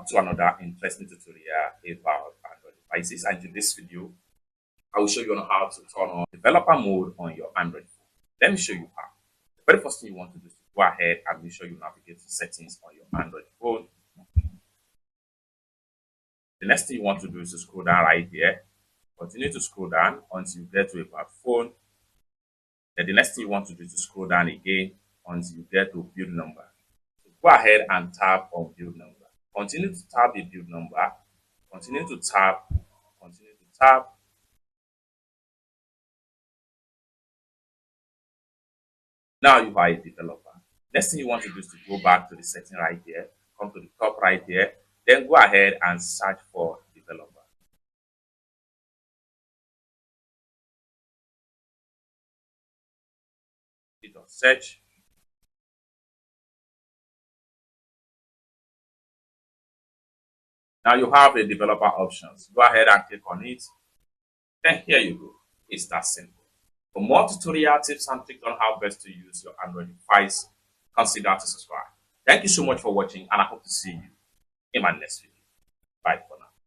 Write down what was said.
to another interesting tutorial about Android devices, and in this video I will show you on how to turn on developer mode on your Android phone. Let me show you how. The very first thing you want to do is to go ahead and make sure you navigate to settings on your Android phone. The next thing you want to do is to scroll down right here. Continue to scroll down until you get to about phone. Then the next thing you want to do is to scroll down again until you get to build number. So go ahead and tap on build number. Continue to tap the build number. Continue to tap. Continue to tap. Now you are a developer. Next thing you want to do is to go back to the setting right here. Come to the top right here. Then go ahead and search for developer. Hit on search. Now you have a developer options. Go ahead and click on it. And here you go. It's that simple. For more tutorial tips and tricks on how best to use your Android device, consider to subscribe. Thank you so much for watching, and I hope to see you in my next video. Bye for now.